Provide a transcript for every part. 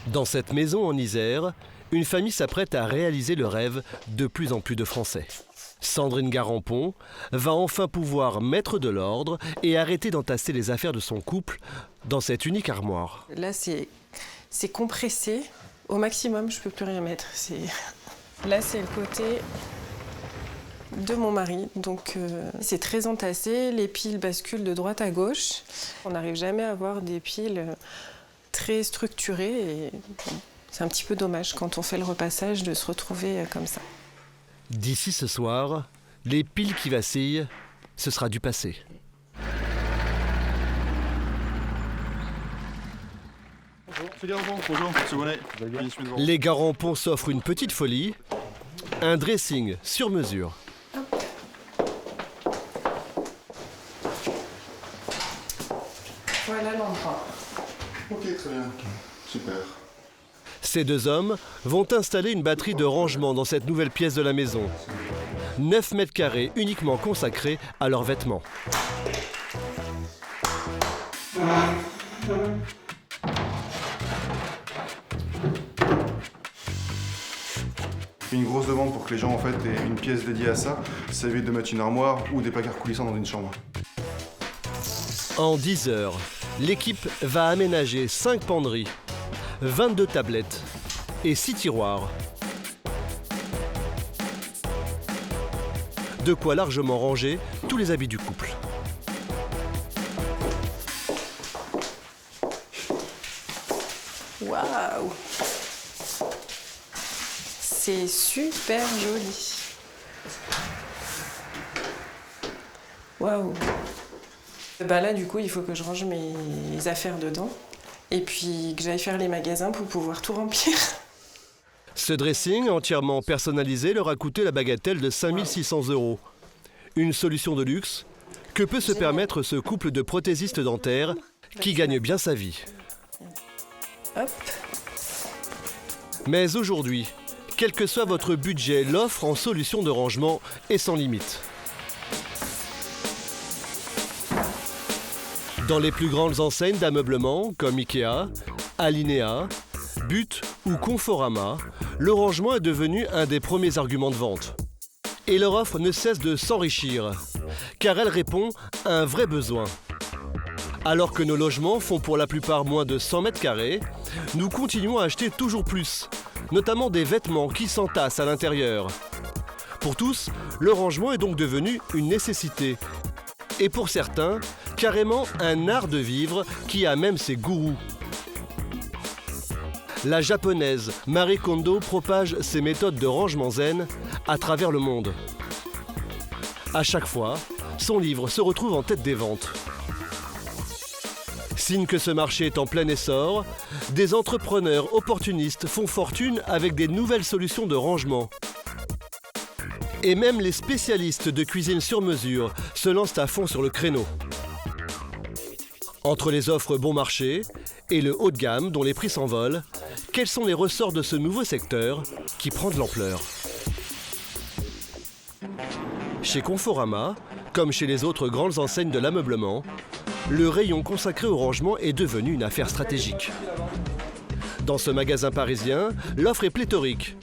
Dans cette maison en Isère, une famille s'apprête à réaliser le rêve de plus en plus de Français. Sandrine Garampon va enfin pouvoir mettre de l'ordre et arrêter d'entasser les affaires de son couple dans cette unique armoire. Là, c'est compressé au maximum, je ne peux plus rien mettre. Là, c'est le côté de mon mari, donc c'est très entassé, les piles basculent de droite à gauche. On n'arrive jamais à avoir des piles très structurées et c'est un petit peu dommage quand on fait le repassage de se retrouver comme ça. D'ici ce soir, les piles qui vacillent, ce sera du passé. Les Garampon s'offrent une petite folie, un dressing sur mesure. Voilà l'endroit. Ok, très bien. Super. Ces deux hommes vont installer une batterie de rangement dans cette nouvelle pièce de la maison. 9 mètres carrés uniquement consacrés à leurs vêtements. Une grosse demande pour que les gens en fait aient une pièce dédiée à ça. Ça évite de mettre une armoire ou des placards coulissants dans une chambre. En 10 heures, l'équipe va aménager 5 penderies, 22 tablettes et 6 tiroirs. De quoi largement ranger tous les habits du couple. Waouh! C'est super joli. Waouh! Là, du coup, il faut que je range mes affaires dedans et puis que j'aille faire les magasins pour pouvoir tout remplir. Ce dressing entièrement personnalisé leur a coûté la bagatelle de 5 600 €. Une solution de luxe que peut se permettre ce couple de prothésistes dentaires qui gagne bien sa vie. Hop. Mais aujourd'hui, quel que soit votre budget, l'offre en solution de rangement est sans limite. Dans les plus grandes enseignes d'ameublement comme Ikea, Alinea, But ou Conforama, le rangement est devenu un des premiers arguments de vente. Et leur offre ne cesse de s'enrichir, car elle répond à un vrai besoin. Alors que nos logements font pour la plupart moins de 100 mètres carrés, nous continuons à acheter toujours plus, notamment des vêtements qui s'entassent à l'intérieur. Pour tous, le rangement est donc devenu une nécessité. Et pour certains, carrément un art de vivre qui a même ses gourous. La japonaise Marie Kondo propage ses méthodes de rangement zen à travers le monde. À chaque fois, son livre se retrouve en tête des ventes. Signe que ce marché est en plein essor, des entrepreneurs opportunistes font fortune avec des nouvelles solutions de rangement. Et même les spécialistes de cuisine sur mesure se lancent à fond sur le créneau. Entre les offres bon marché et le haut de gamme dont les prix s'envolent, quels sont les ressorts de ce nouveau secteur qui prend de l'ampleur? Chez Conforama, comme chez les autres grandes enseignes de l'ameublement, le rayon consacré au rangement est devenu une affaire stratégique. Dans ce magasin parisien, l'offre est pléthorique.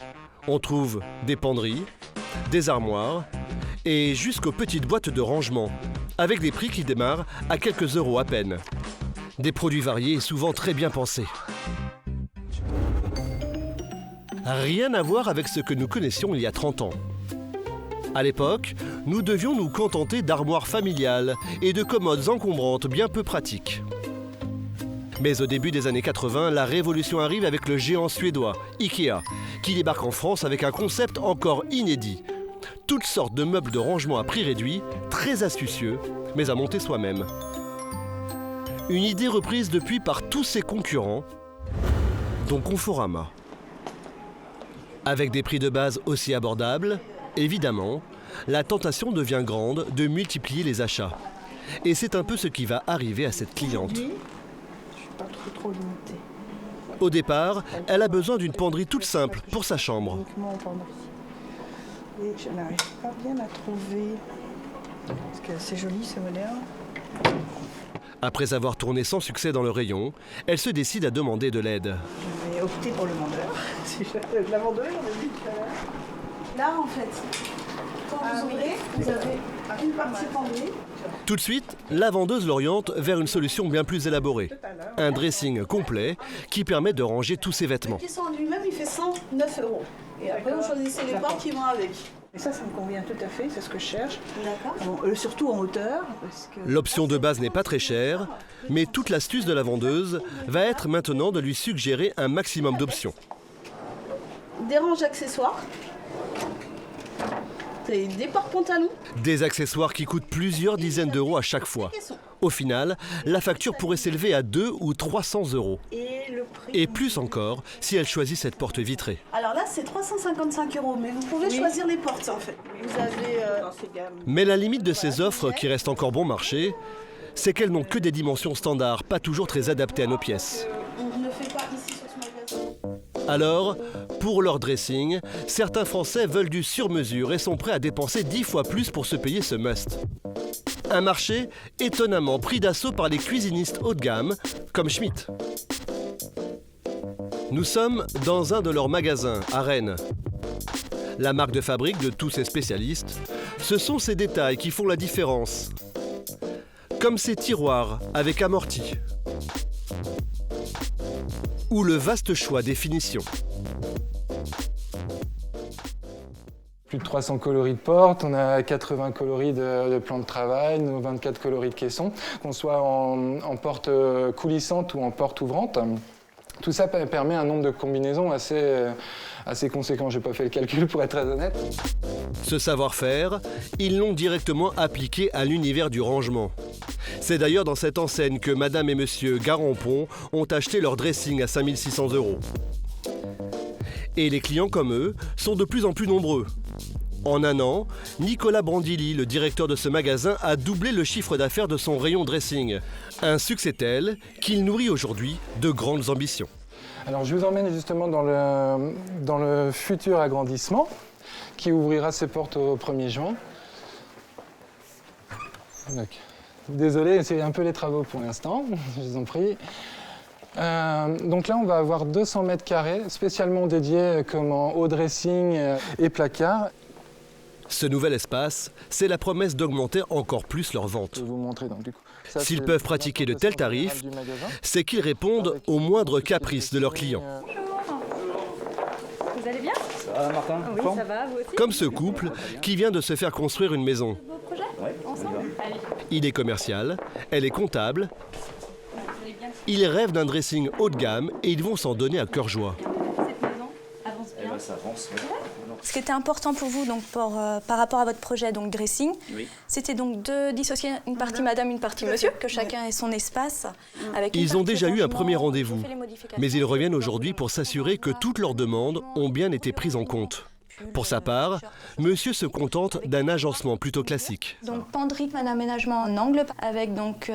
On trouve des penderies, des armoires et jusqu'aux petites boîtes de rangement, avec des prix qui démarrent à quelques euros à peine. Des produits variés et souvent très bien pensés. Rien à voir avec ce que nous connaissions il y a 30 ans. À l'époque, nous devions nous contenter d'armoires familiales et de commodes encombrantes bien peu pratiques. Mais au début des années 80, la révolution arrive avec le géant suédois, Ikea, qui débarque en France avec un concept encore inédit. Toutes sortes de meubles de rangement à prix réduit, très astucieux, mais à monter soi-même. Une idée reprise depuis par tous ses concurrents, dont Conforama. Avec des prix de base aussi abordables, évidemment, la tentation devient grande de multiplier les achats. Et c'est un peu ce qui va arriver à cette cliente. Je suis pas trop limitée. Au départ, elle a besoin d'une penderie toute simple pour sa chambre. Uniquement en penderie. Et je n'arrive pas bien à trouver. Parce que c'est joli, c'est moderne. Après avoir tourné sans succès dans le rayon, elle se décide à demander de l'aide. Je vais j'ai opté pour le vendeur. La vendeuse, on a vu tout à l'heure. Là, en fait, quand vous ouvrez, vous avez une partie pendue. Tout de suite, la vendeuse l'oriente vers une solution bien plus élaborée. Un dressing complet qui permet de ranger tous ses vêtements. Le caisson en lui-même, il fait 109 €. Et après, vous choisissez les portes qui vont avec. Et ça me convient tout à fait, c'est ce que je cherche. D'accord. Surtout en hauteur. L'option de base n'est pas très chère, mais toute l'astuce de la vendeuse va être maintenant de lui suggérer un maximum d'options. Des ranges accessoires. Des porte-pantalons. Des accessoires qui coûtent plusieurs dizaines d'euros à chaque fois. Au final, la facture pourrait s'élever à 200 ou 300 €. Et plus encore si elle choisit cette porte vitrée. Alors là, c'est 355 €, mais vous pouvez choisir les portes en fait. Vous avez... Mais la limite de ces offres, qui restent encore bon marché, c'est qu'elles n'ont que des dimensions standards, pas toujours très adaptées à nos pièces. On ne fait pas ici sur ce magasin. Alors, pour leur dressing, certains Français veulent du sur-mesure et sont prêts à dépenser 10 fois plus pour se payer ce must. Un marché étonnamment pris d'assaut par les cuisinistes haut de gamme, comme Schmitt. Nous sommes dans un de leurs magasins, à Rennes. La marque de fabrique de tous ces spécialistes, ce sont ces détails qui font la différence. Comme ces tiroirs avec amorti. Ou le vaste choix des finitions. Plus de 300 coloris de porte, on a 80 coloris de plan de travail, nos 24 coloris de caisson, qu'on soit en porte coulissante ou en porte ouvrante. Tout ça permet un nombre de combinaisons assez conséquent. Je n'ai pas fait le calcul pour être très honnête. Ce savoir-faire, ils l'ont directement appliqué à l'univers du rangement. C'est d'ailleurs dans cette enseigne que Madame et Monsieur Garampon ont acheté leur dressing à 5 600 €. Et les clients comme eux sont de plus en plus nombreux. En un an, Nicolas Brandilly, le directeur de ce magasin, a doublé le chiffre d'affaires de son rayon dressing. Un succès tel qu'il nourrit aujourd'hui de grandes ambitions. Alors je vous emmène justement dans le futur agrandissement qui ouvrira ses portes au 1er juin. Donc, désolé, c'est un peu les travaux pour l'instant, je vous en prie. Donc là, on va avoir 200 mètres carrés spécialement dédiés comme en haut dressing et placard. Ce nouvel espace, c'est la promesse d'augmenter encore plus leurs ventes. Je vais vous montrer donc du coup. S'ils peuvent pratiquer de tels tarifs, c'est qu'ils répondent aux moindres caprices de leurs clients. Vous allez bien? Ça va, Martin? Oui, ça va, vous aussi? Comme ce couple qui vient de se faire construire une maison. Vos projets? Ouais, ensemble? Allez. Il est commercial, elle est comptable. Ils rêvent d'un dressing haut de gamme et ils vont s'en donner à cœur joie. Cette maison avance bien? Eh ben, ça avance, oui. Ce qui était important pour vous donc par rapport à votre projet donc dressing, c'était donc de dissocier une partie madame, une partie monsieur, que chacun ait son espace. Avec Ils ont déjà eu un premier rendez-vous, mais ils reviennent aujourd'hui pour s'assurer que toutes leurs demandes ont bien été prises en compte. Pour sa part, monsieur se contente d'un agencement plutôt classique. Donc penderie, un aménagement en angle avec donc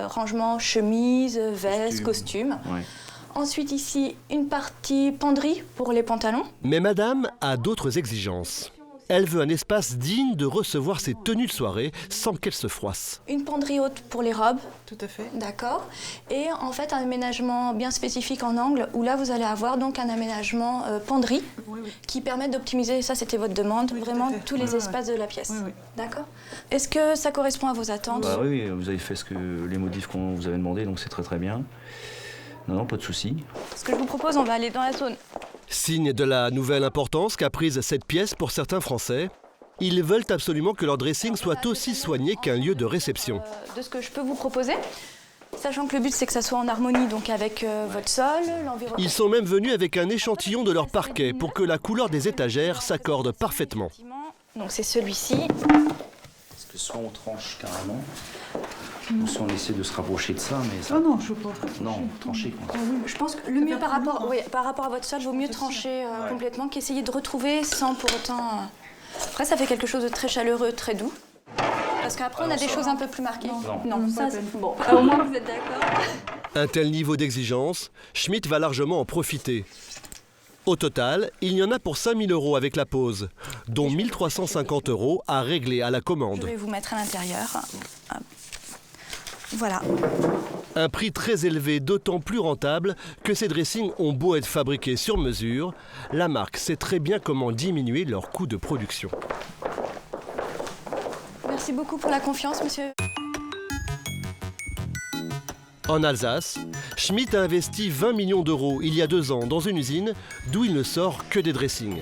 rangement chemise, veste, costume. Ouais. Ensuite ici, une partie penderie pour les pantalons. Mais madame a d'autres exigences. Elle veut un espace digne de recevoir ses tenues de soirée sans qu'elle se froisse. Une penderie haute pour les robes. Tout à fait. D'accord. Et en fait, un aménagement bien spécifique en angle où là, vous allez avoir donc un aménagement penderie qui permet d'optimiser, ça c'était votre demande, vraiment tous les espaces de la pièce. D'accord. Est-ce que ça correspond à vos attentes? Bah oui, vous avez fait les modifs qu'on vous avait demandé, donc c'est très très bien. Non, pas de souci. Ce que je vous propose, on va aller dans la zone. Signe de la nouvelle importance qu'a prise cette pièce pour certains Français, ils veulent absolument que leur dressing soit aussi soigné qu'un lieu de réception. De ce que je peux vous proposer, sachant que le but c'est que ça soit en harmonie donc avec votre sol, l'environnement. Ils sont même venus avec un échantillon de leur parquet pour que la couleur des étagères s'accorde parfaitement. Donc c'est celui-ci. Parce que soit on tranche carrément, ou soit on essaie de se rapprocher de ça, mais ça... Oh non, je ne veux pas. Non, trancher quoi. Je pense que le mieux par rapport à votre sol, il vaut mieux trancher complètement qu'essayer de retrouver sans pour autant... Après, ça fait quelque chose de très chaleureux, très doux. Parce qu'après, on a des choses un peu plus marquées. Non, ça, c'est bon. Au moins, vous êtes d'accord. Un tel niveau d'exigence, Schmitt va largement en profiter. Au total, il y en a pour 5 000 € avec la pause, dont 1 350 € à régler à la commande. Je vais vous mettre à l'intérieur. Voilà. Un prix très élevé, d'autant plus rentable que ces dressings ont beau être fabriqués sur mesure, la marque sait très bien comment diminuer leur coût de production. Merci beaucoup pour la confiance, monsieur. En Alsace, Schmitt a investi 20 millions d'euros il y a 2 ans dans une usine d'où il ne sort que des dressings.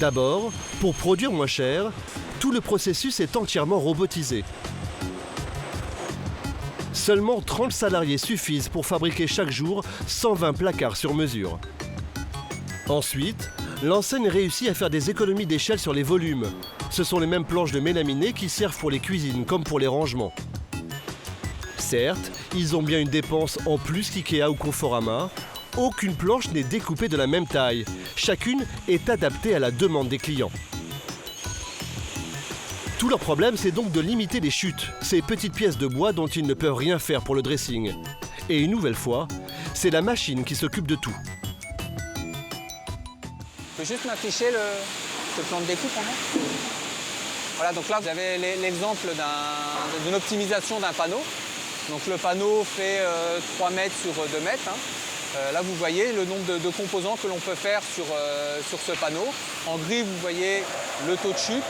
D'abord, pour produire moins cher, tout le processus est entièrement robotisé. Seulement 30 salariés suffisent pour fabriquer chaque jour 120 placards sur mesure. Ensuite, l'enseigne réussit à faire des économies d'échelle sur les volumes. Ce sont les mêmes planches de mélaminer qui servent pour les cuisines comme pour les rangements. Certes, ils ont bien une dépense en plus qu'IKEA ou Conforama. Aucune planche n'est découpée de la même taille. Chacune est adaptée à la demande des clients. Tout leur problème, c'est donc de limiter les chutes, ces petites pièces de bois dont ils ne peuvent rien faire pour le dressing. Et une nouvelle fois, c'est la machine qui s'occupe de tout. Je peux juste m'afficher le plan de découpe en main. Voilà, donc là, vous avez l'exemple d'une optimisation d'un panneau. Donc le panneau fait 3 mètres sur 2 mètres. Là, vous voyez le nombre de composants que l'on peut faire sur ce panneau. En gris, vous voyez le taux de chute.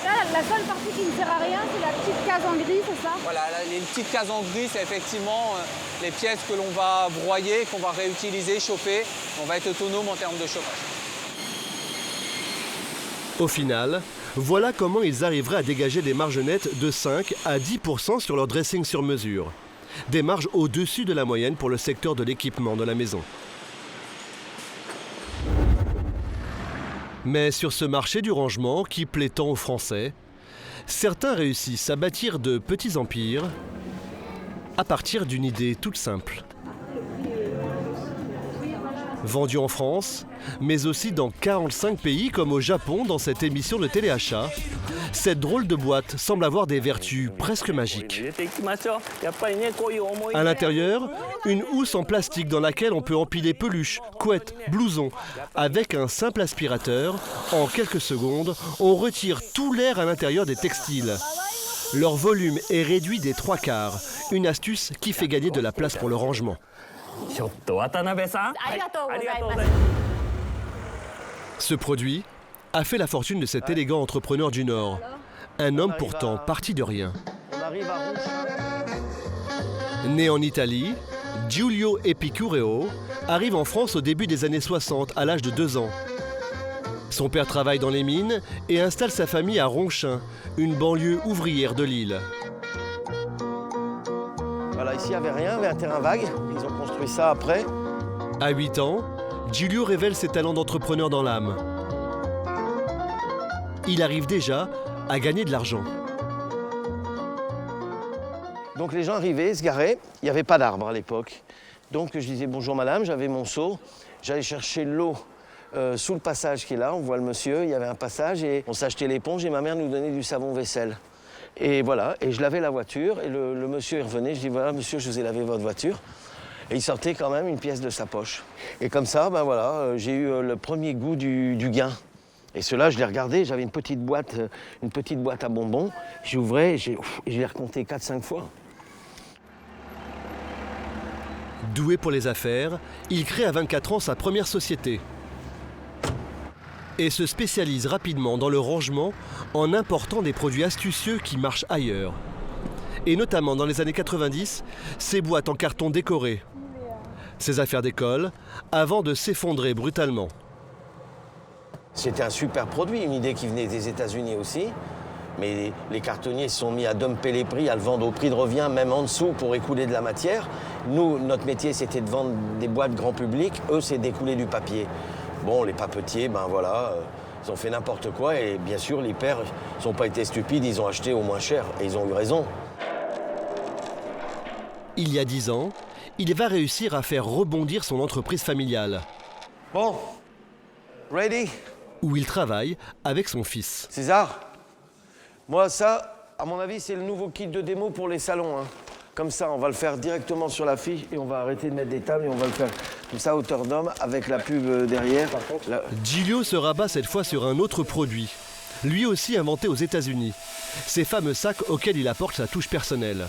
Là, la seule partie qui ne sert à rien, c'est la petite case en gris, c'est ça? Voilà, les petites cases en gris, c'est effectivement les pièces que l'on va broyer, qu'on va réutiliser, chauffer. On va être autonome en termes de chauffage. Au final, voilà comment ils arriveraient à dégager des marges nettes de 5 à 10% sur leur dressing sur mesure. Des marges au-dessus de la moyenne pour le secteur de l'équipement de la maison. Mais sur ce marché du rangement qui plaît tant aux Français, certains réussissent à bâtir de petits empires à partir d'une idée toute simple. Vendu en France, mais aussi dans 45 pays comme au Japon dans cette émission de téléachat, cette drôle de boîte semble avoir des vertus presque magiques. À l'intérieur, une housse en plastique dans laquelle on peut empiler peluches, couettes, blousons. Avec un simple aspirateur, en quelques secondes, on retire tout l'air à l'intérieur des textiles. Leur volume est réduit des 3/4, une astuce qui fait gagner de la place pour le rangement. Ce produit a fait la fortune de cet élégant entrepreneur du Nord. Un homme pourtant parti de rien. Né en Italie, Giulio Epicureo arrive en France au début des années 60 à l'âge de 2 ans. Son père travaille dans les mines et installe sa famille à Ronchin, une banlieue ouvrière de Lille. Voilà, ici il n'y avait rien, il y avait un terrain vague. Ils ont construit ça après. À 8 ans, Giulio révèle ses talents d'entrepreneur dans l'âme. Il arrive déjà à gagner de l'argent. Donc les gens arrivaient, se garaient. Il n'y avait pas d'arbre à l'époque. Donc je disais bonjour madame, j'avais mon seau. J'allais chercher l'eau sous le passage qui est là. On voit le monsieur, il y avait un passage et on s'achetait l'éponge et ma mère nous donnait du savon vaisselle. Et voilà, et je lavais la voiture et le monsieur il revenait. Je dis voilà monsieur, je vous ai lavé votre voiture. Et il sortait quand même une pièce de sa poche. Et comme ça, ben voilà, j'ai eu le premier goût du gain. Et cela, je l'ai regardé, j'avais une petite boîte à bonbons. J'ouvrais et je l'ai recompté 4-5 fois. Doué pour les affaires, il crée à 24 ans sa première société. Et se spécialise rapidement dans le rangement en important des produits astucieux qui marchent ailleurs. Et notamment dans les années 90, ses boîtes en carton décorées. Ses affaires d'école, avant de s'effondrer brutalement. C'était un super produit, une idée qui venait des États-Unis aussi. Mais les cartonniers se sont mis à dumper les prix, à le vendre au prix de revient, même en dessous, pour écouler de la matière. Nous, notre métier, c'était de vendre des boîtes grand public. Eux, c'est d'écouler du papier. Bon, les papetiers, ben voilà, ils ont fait n'importe quoi. Et bien sûr, les pères n'ont pas été stupides, ils ont acheté au moins cher. Et ils ont eu raison. Il y a 10 ans, il va réussir à faire rebondir son entreprise familiale. Bon, ready? Où il travaille avec son fils. César, moi ça, à mon avis, c'est le nouveau kit de démo pour les salons. Hein. Comme ça, on va le faire directement sur la fiche et on va arrêter de mettre des tables et on va le faire comme ça, hauteur d'homme, avec la pub derrière. Giulio se rabat cette fois sur un autre produit, lui aussi inventé aux États-Unis. Ces fameux sacs auxquels il apporte sa touche personnelle.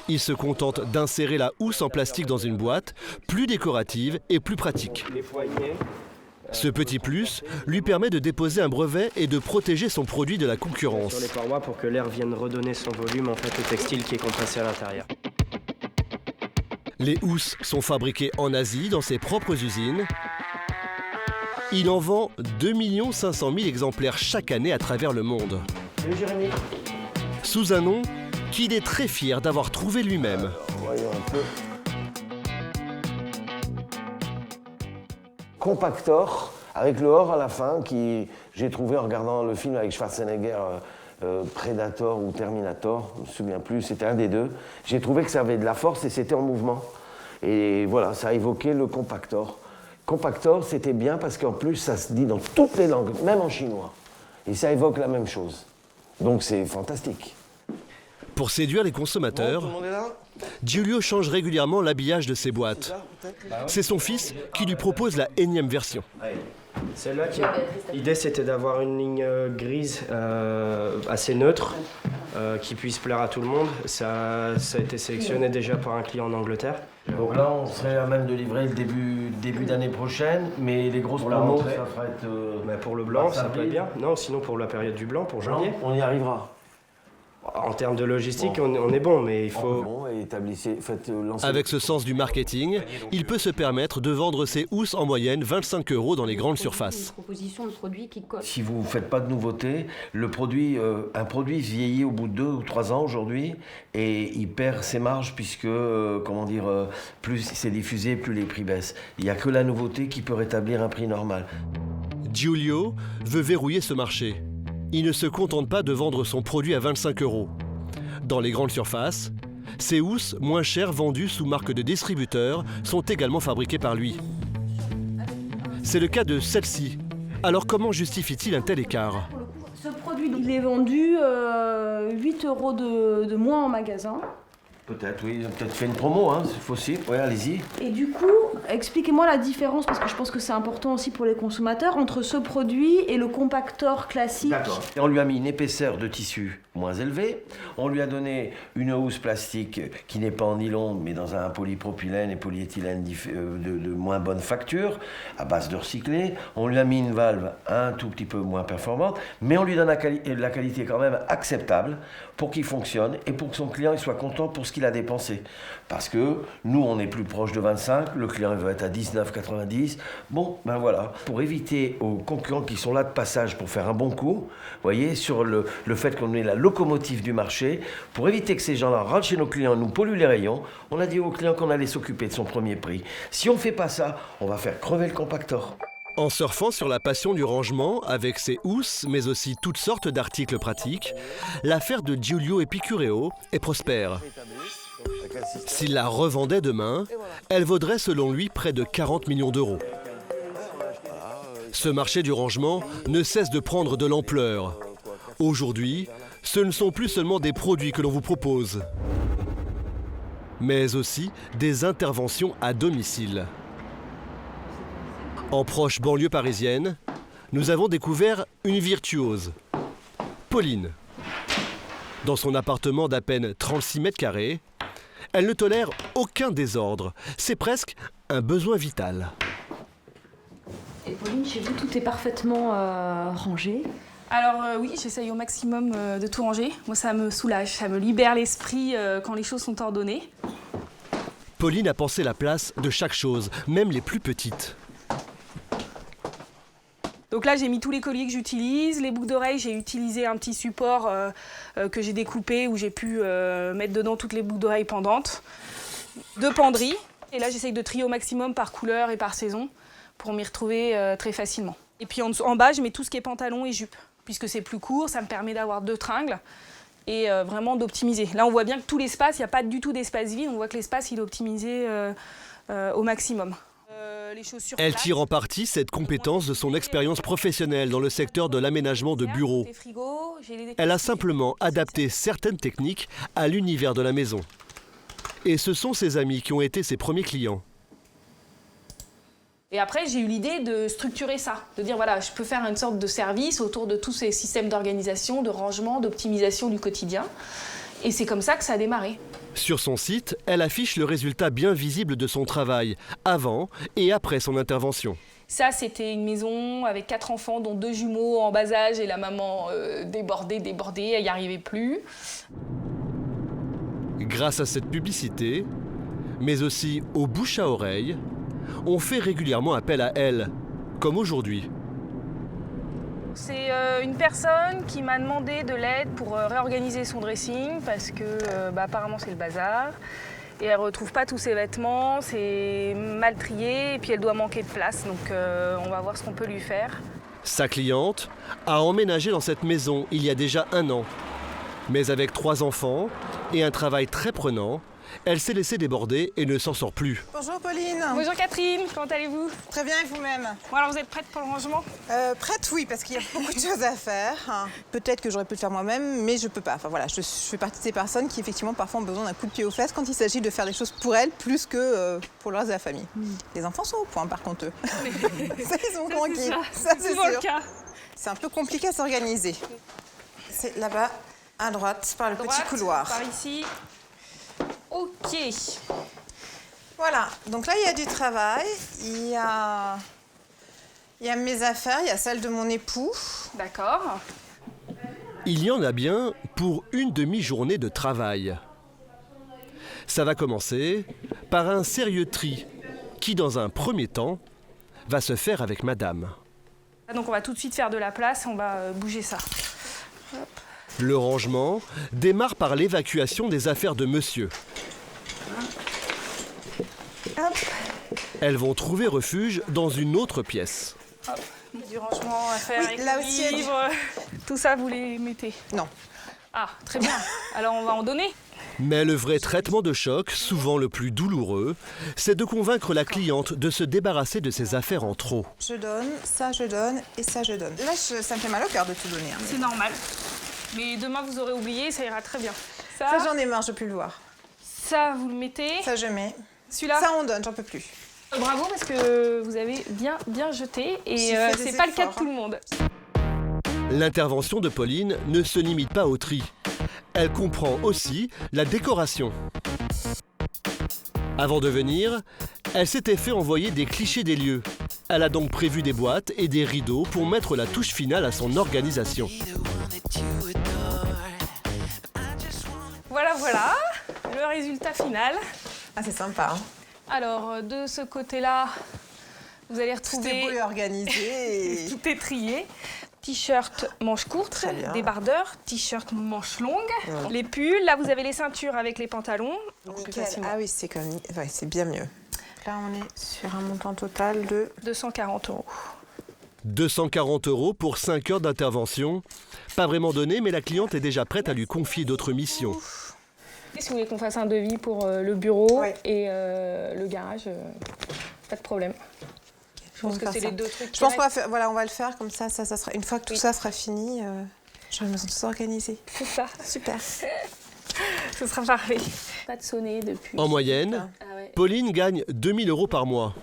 Il se contente d'insérer la housse en plastique dans une boîte, plus décorative et plus pratique. Ce petit plus lui permet de déposer un brevet et de protéger son produit de la concurrence. Sur les parois pour que l'air vienne redonner son volume en fait, au textile qui est compressé à l'intérieur. Les housses sont fabriquées en Asie dans ses propres usines. Il en vend 2 500 000 exemplaires chaque année à travers le monde. Salut Jérémy. Sous un nom qu'il est très fier d'avoir trouvé lui-même. Voyons un peu. Compactor, avec le or à la fin, qui j'ai trouvé en regardant le film avec Schwarzenegger, Predator ou Terminator, je ne me souviens plus, c'était un des deux. J'ai trouvé que ça avait de la force et c'était en mouvement. Et voilà, ça a évoqué le compactor. Compactor, c'était bien parce qu'en plus, ça se dit dans toutes les langues, même en chinois. Et ça évoque la même chose. Donc c'est fantastique. Pour séduire les consommateurs, Giulio change régulièrement l'habillage de ses boîtes. C'est son fils qui lui propose la énième version. Celle-là, l'idée c'était d'avoir une ligne grise assez neutre, qui puisse plaire à tout le monde. Ça a été sélectionné déjà par un client en Angleterre. Donc là, on serait à même de livrer le début d'année prochaine, mais les grosses promos, ça ferait être... Mais pour le blanc, ça peut être bien. Non, sinon pour la période du blanc, pour janvier. Non, on y arrivera. En termes de logistique, on est bon, mais il faut... Bon, et avec ce sens du marketing, il peut se permettre de vendre ses housses en moyenne 25 € dans les grandes surfaces. Si vous ne faites pas de nouveautés, un produit vieillit au bout de 2 ou 3 ans aujourd'hui et il perd ses marges puisque, plus c'est diffusé, plus les prix baissent. Il n'y a que la nouveauté qui peut rétablir un prix normal. Giulio veut verrouiller ce marché. Il ne se contente pas de vendre son produit à 25 €. Dans les grandes surfaces, ces housses moins chères vendues sous marque de distributeur sont également fabriquées par lui. C'est le cas de celle-ci. Alors comment justifie-t-il un tel écart? Ce produit, il est vendu 8 € de moins en magasin. Peut-être, oui, ils ont peut-être fait une promo, hein, c'est possible. Oui, allez-y. Et du coup, expliquez-moi la différence, parce que je pense que c'est important aussi pour les consommateurs, entre ce produit et le compactor classique. D'accord. Et on lui a mis une épaisseur de tissu moins élevée. On lui a donné une housse plastique qui n'est pas en nylon, mais dans un polypropylène et polyéthylène de moins bonne facture, à base de recyclé. On lui a mis une valve un tout petit peu moins performante, mais on lui donne la qualité quand même acceptable pour qu'il fonctionne et pour que son client il soit content pour ce qu'il a dépensé. Parce que nous, on est plus proche de 25, le client il veut être à 19,90. Bon, ben voilà. Pour éviter aux concurrents qui sont là de passage pour faire un bon coup, vous voyez, sur le fait qu'on est la locomotive du marché, pour éviter que ces gens-là rentrent chez nos clients, nous polluent les rayons, on a dit aux clients qu'on allait s'occuper de son premier prix. Si on ne fait pas ça, on va faire crever le compactor. En surfant sur la passion du rangement avec ses housses, mais aussi toutes sortes d'articles pratiques, l'affaire de Giulio Epicureo est prospère. S'il la revendait demain, elle vaudrait selon lui près de 40 millions d'euros. Ce marché du rangement ne cesse de prendre de l'ampleur. Aujourd'hui, ce ne sont plus seulement des produits que l'on vous propose, mais aussi des interventions à domicile. En proche banlieue parisienne, nous avons découvert une virtuose, Pauline. Dans son appartement d'à peine 36 mètres carrés, elle ne tolère aucun désordre. C'est presque un besoin vital. Et Pauline, chez vous, tout est parfaitement rangé? Alors oui, j'essaye au maximum de tout ranger. Moi, ça me soulage, ça me libère l'esprit quand les choses sont ordonnées. Pauline a pensé la place de chaque chose, même les plus petites. Donc là, j'ai mis tous les colliers que j'utilise. Les boucles d'oreilles, j'ai utilisé un petit support que j'ai découpé où j'ai pu mettre dedans toutes les boucles d'oreilles pendantes. 2 penderies. Et là, j'essaye de trier au maximum par couleur et par saison pour m'y retrouver très facilement. Et puis en bas, je mets tout ce qui est pantalon et jupe. Puisque c'est plus court, ça me permet d'avoir 2 tringles et vraiment d'optimiser. Là, on voit bien que tout l'espace, il n'y a pas du tout d'espace vide. On voit que l'espace, il est optimisé au maximum. Elle tire en partie cette compétence de son expérience professionnelle dans le secteur de l'aménagement de bureaux. Elle a simplement adapté certaines techniques à l'univers de la maison. Et ce sont ses amis qui ont été ses premiers clients. Et après, j'ai eu l'idée de structurer ça, de dire voilà, je peux faire une sorte de service autour de tous ces systèmes d'organisation, de rangement, d'optimisation du quotidien. Et c'est comme ça que ça a démarré. Sur son site, elle affiche le résultat bien visible de son travail, avant et après son intervention. Ça, c'était une maison avec 4 enfants, dont 2 jumeaux en bas âge et la maman débordée, elle n'y arrivait plus. Grâce à cette publicité, mais aussi aux bouche à oreille, on fait régulièrement appel à elle, comme aujourd'hui. C'est une personne qui m'a demandé de l'aide pour réorganiser son dressing parce que apparemment c'est le bazar. Et elle ne retrouve pas tous ses vêtements, c'est mal trié et puis elle doit manquer de place. Donc on va voir ce qu'on peut lui faire. Sa cliente a emménagé dans cette maison il y a déjà 1 an. Mais avec 3 enfants et un travail très prenant, elle s'est laissée déborder et ne s'en sort plus. Bonjour Pauline. Bonjour Catherine, comment allez-vous? Très bien, et vous-même? Bon, alors vous êtes prête pour le rangement? Prête, oui, parce qu'il y a beaucoup de choses à faire. Peut-être que j'aurais pu le faire moi-même, mais je peux pas. Enfin voilà, je fais partie de ces personnes qui effectivement parfois ont besoin d'un coup de pied aux fesses quand il s'agit de faire les choses pour elles plus que pour le reste de la famille. Les enfants sont au point par contre eux. Ça, ils sont tranquilles. Ça, c'est souvent sûr. le cas. C'est un peu compliqué à s'organiser. C'est là-bas, à droite, par le petit couloir. Par ici. Ok. Voilà, donc là il y a du travail, il y a mes affaires, il y a celle de mon époux. D'accord. Il y en a bien pour une demi-journée de travail. Ça va commencer par un sérieux tri qui, dans un premier temps, va se faire avec madame. Donc on va tout de suite faire de la place, on va bouger ça. Hop. Le rangement démarre par l'évacuation des affaires de monsieur. Hop. Elles vont trouver refuge dans une autre pièce. Hop. Du rangement à faire avec là les aussi, livres, tout ça vous les mettez? Non. Ah, très bien. Alors on va en donner. Mais le vrai traitement de choc, souvent le plus douloureux, c'est de convaincre la cliente de se débarrasser de ses affaires en trop. Je donne, ça je donne et ça je donne. Là, ça me fait mal au cœur de tout donner. C'est normal. Mais demain vous aurez oublié, ça ira très bien. Ça j'en ai marre, je peux plus le voir. Ça vous le mettez. Ça je mets. Celui-là. Ça on donne, j'en peux plus. Bravo parce que vous avez bien jeté et c'est pas le cas de tout le monde. L'intervention de Pauline ne se limite pas au tri. Elle comprend aussi la décoration. Avant de venir, elle s'était fait envoyer des clichés des lieux. Elle a donc prévu des boîtes et des rideaux pour mettre la touche finale à son organisation. Voilà, le résultat final. Ah, c'est sympa. Hein. Alors, de ce côté-là, vous allez retrouver... Tout est beau et organisé. Tout est trié. T-shirt manches courtes, débardeur, t-shirt manches longues, les pulls. Là, vous avez les ceintures avec les pantalons. Nickel. Ah oui, c'est comme... ouais, c'est bien mieux. Là, on est sur un montant total de... 240 €. 240 € pour 5 heures d'intervention. Pas vraiment donné, mais la cliente est déjà prête à lui confier d'autres missions. Et si vous voulez qu'on fasse un devis pour le bureau et le garage, pas de problème. Je pense que c'est les 2 trucs. Je pense qu'on va faire, voilà, on va le faire comme ça, ça sera, une fois que tout ça sera fini, j'aurai besoin de tout organiser. C'est ça. Super. Ce sera parfait. Pas de sonner depuis. En moyenne, Pauline gagne 2 000 € par mois.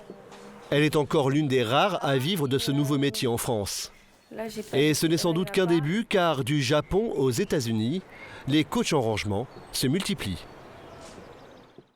Elle est encore l'une des rares à vivre de ce nouveau métier en France. Là, et ce n'est sans doute qu'un début, car du Japon aux États-Unis, les coachs en rangement se multiplient.